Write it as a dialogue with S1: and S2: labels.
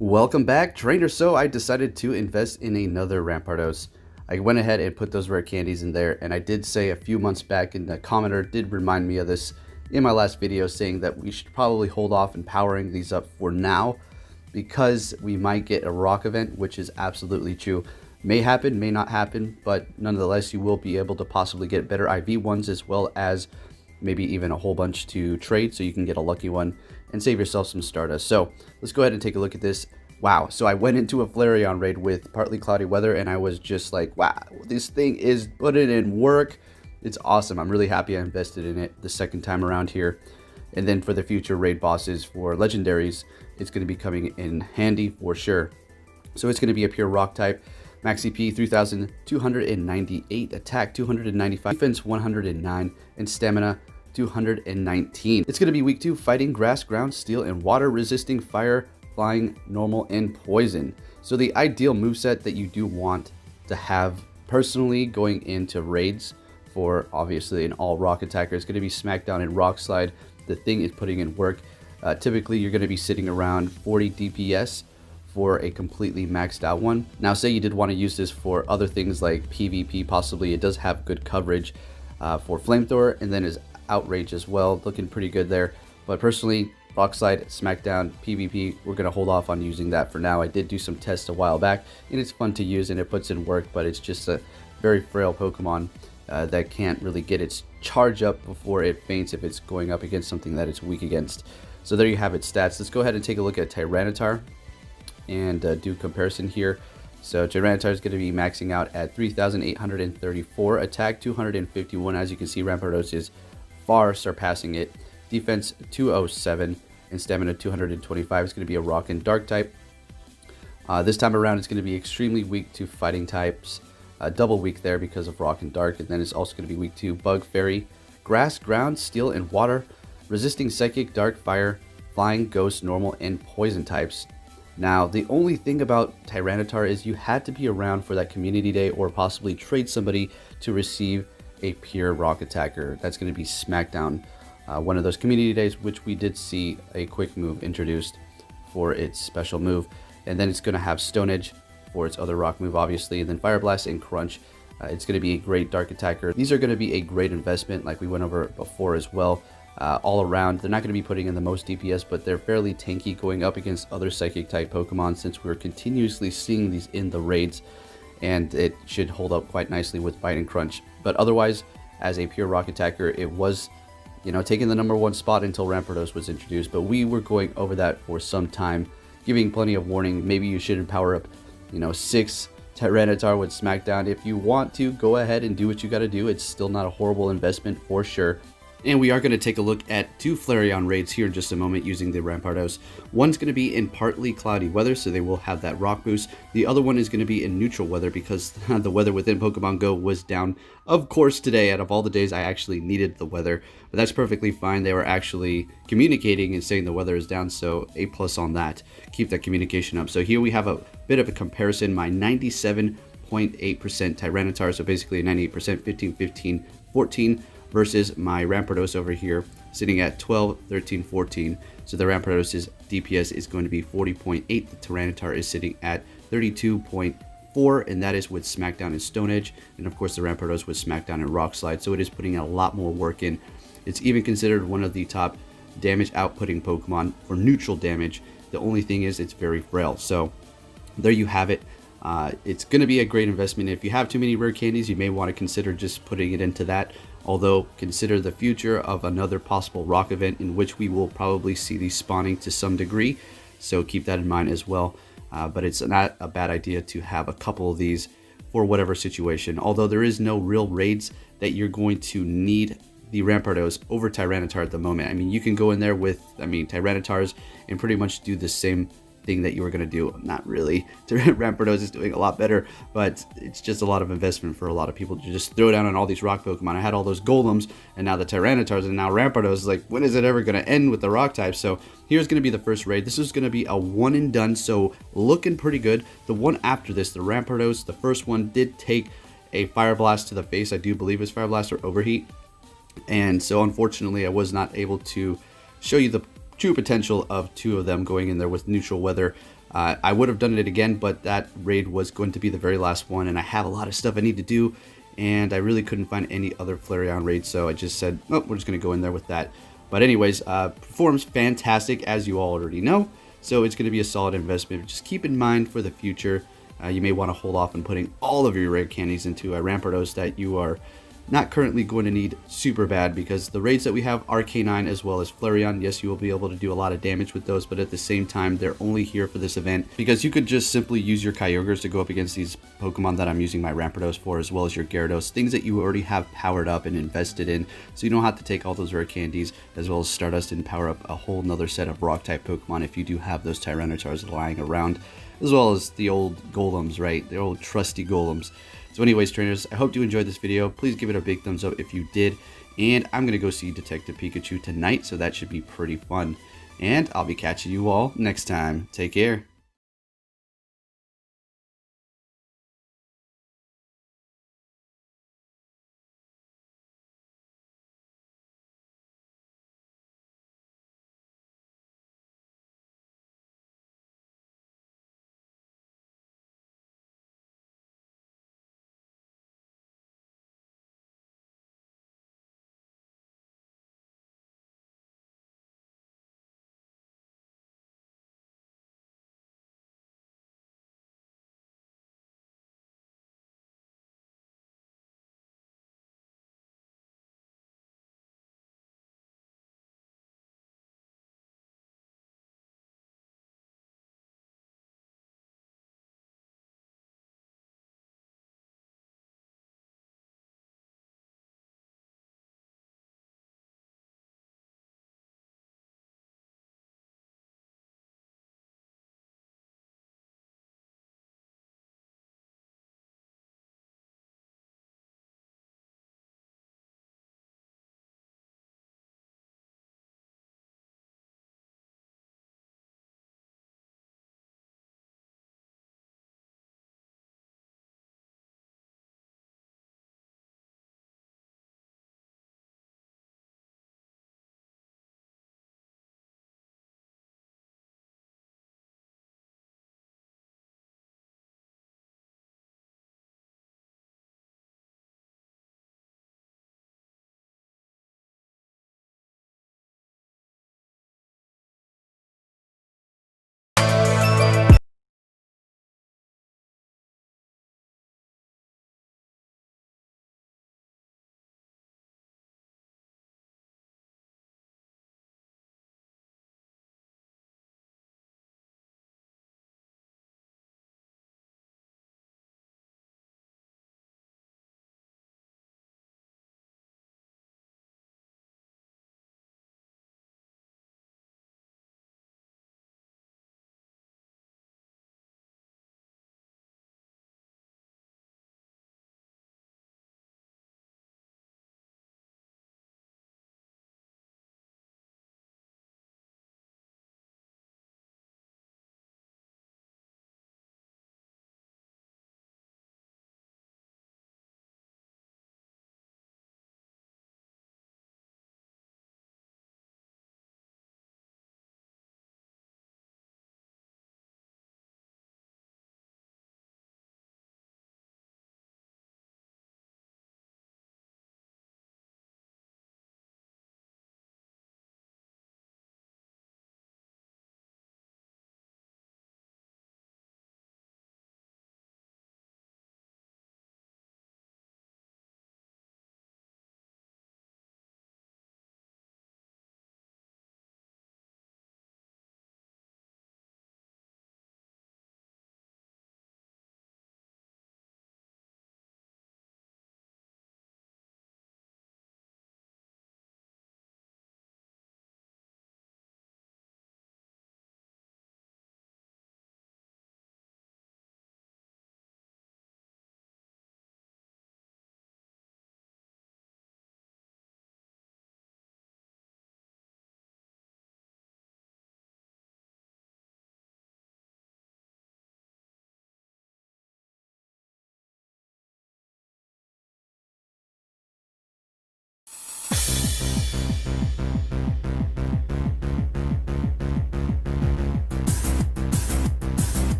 S1: Welcome back, trainer. So I decided to invest in another Rampardos. I went ahead and put those rare candies in there, and I did say a few months back, and the commenter did remind me of this in my last video, saying that we should probably hold off in powering these up for now because we might get a rock event, which is absolutely true. May happen, may not happen, but nonetheless you will be able to possibly get better IV ones, as well as maybe even a whole bunch to trade, so you can get a lucky one and save yourself some Stardust. So let's go ahead and take a look at this. Wow, so I went into a Flareon raid with partly cloudy weather, and I was just like, wow, this thing is putting in work. It's awesome. I'm really happy I invested in it the second time around here. And then for the future raid bosses for legendaries, it's going to be coming in handy for sure. So it's going to be a pure rock type. Max CP 3,298, attack 295, defense 109, and stamina 219. It's going to be week 2, fighting, grass, ground, steel, and water, resisting fire, flying, normal, and poison. So the ideal moveset that you do want to have personally going into raids for obviously an all rock attacker is going to be Smackdown and Rock Slide. The thing is putting in work. Typically you're going to be sitting around 40 DPS for a completely maxed out one. Now say you did want to use this for other things like PvP, possibly it does have good coverage for Flamethrower, and then is Outrage as well, looking pretty good there. But personally, Rock Slide, Smackdown, PvP, we're going to hold off on using that for now. I did do some tests a while back, and it's fun to use and it puts in work, but it's just a very frail Pokemon that can't really get its charge up before it faints if it's going up against something that it's weak against. So there you have it, stats. Let's go ahead and take a look at Tyranitar and do comparison here. So Tyranitar is going to be maxing out at 3,834, attack 251. As you can see, Rampardos is far surpassing it. Defense 207 and stamina 225. It's going to be a rock and dark type. This time around it's going to be extremely weak to fighting types, double weak there because of rock and dark, and then it's also going to be weak to bug, fairy, grass, ground, steel, and water, resisting psychic, dark, fire, flying, ghost, normal, and poison types. Now the only thing about Tyranitar is you had to be around for that community day or possibly trade somebody to receive a pure rock attacker. That's going to be Smackdown, one of those community days, which we did see a quick move introduced for its special move. And then it's going to have Stone Edge for its other rock move, obviously, and then Fire Blast and Crunch. It's going to be a great dark attacker. These are going to be a great investment, like we went over before as well. All around, they're not going to be putting in the most DPS, but they're fairly tanky going up against other psychic type Pokemon, since we're continuously seeing these in the raids, and it should hold up quite nicely with Bite and Crunch. But otherwise, as a pure rock attacker, it was, taking the #1 spot until Rampardos was introduced, but we were going over that for some time, giving plenty of warning. Maybe you shouldn't power up 6 Tyranitar with Smackdown. If you want to, go ahead and do what you got to do. It's still not a horrible investment for sure. And we are going to take a look at 2 Flareon raids here in just a moment using the Rampardos. One's going to be in partly cloudy weather, so they will have that rock boost. The other one is going to be in neutral weather because the weather within Pokemon Go was down. Of course, today, out of all the days, I actually needed the weather, but that's perfectly fine. They were actually communicating and saying the weather is down, so A+ on that. Keep that communication up. So here we have a bit of a comparison. My 97.8% Tyranitar, so basically 98%, 15, 15, 14, versus my Rampardos over here sitting at 12, 13, 14. So the Rampardos' DPS is going to be 40.8. The Tyranitar is sitting at 32.4, and that is with Smackdown and Stone Edge. And of course the Rampardos with Smackdown and Rock Slide. So it is putting a lot more work in. It's even considered one of the top damage outputting Pokemon for neutral damage. The only thing is it's very frail. So there you have it. It's going to be a great investment. If you have too many rare candies, you may want to consider just putting it into that. Although, consider the future of another possible rock event in which we will probably see these spawning to some degree. So keep that in mind as well. But it's not a bad idea to have a couple of these for whatever situation. Although there is no real raids that you're going to need the Rampardos over Tyranitar at the moment. I mean, you can go in there with, Tyranitars and pretty much do the same thing that you were going to do. Not really. Rampardos is doing a lot better, but it's just a lot of investment for a lot of people to just throw down on all these rock Pokemon. I had all those Golems, and now the Tyranitars, and now Rampardos is like, when is it ever going to end with the rock types? So here's going to be the first raid. This is going to be a one and done, so looking pretty good. The one after this, the Rampardos, the first one did take a Fire Blast to the face. I do believe it's Fire Blast or Overheat, and so unfortunately I was not able to show you the true potential of 2 of them going in there with neutral weather. I would have done it again, but that raid was going to be the very last one, and I have a lot of stuff I need to do, and I really couldn't find any other Flareon raids, so I just said, oh, we're just going to go in there with that. But anyways, performs fantastic, as you all already know, so it's going to be a solid investment. Just keep in mind for the future, you may want to hold off on putting all of your rare candies into Rampardos that you are not currently going to need super bad, because the raids that we have are K9 as well as Flareon. Yes, you will be able to do a lot of damage with those, but at the same time, they're only here for this event because you could just simply use your Kyogres to go up against these Pokemon that I'm using my Rampardos for, as well as your Gyarados, things that you already have powered up and invested in, so you don't have to take all those rare candies, as well as Stardust and power up a whole nother set of rock type Pokemon if you do have those Tyrannotars lying around, as well as the old golems, right? The old trusty golems. So anyways, trainers, I hope you enjoyed this video. Please give it a big thumbs up if you did. And I'm going to go see Detective Pikachu tonight, so that should be pretty fun. And I'll be catching you all next time. Take care.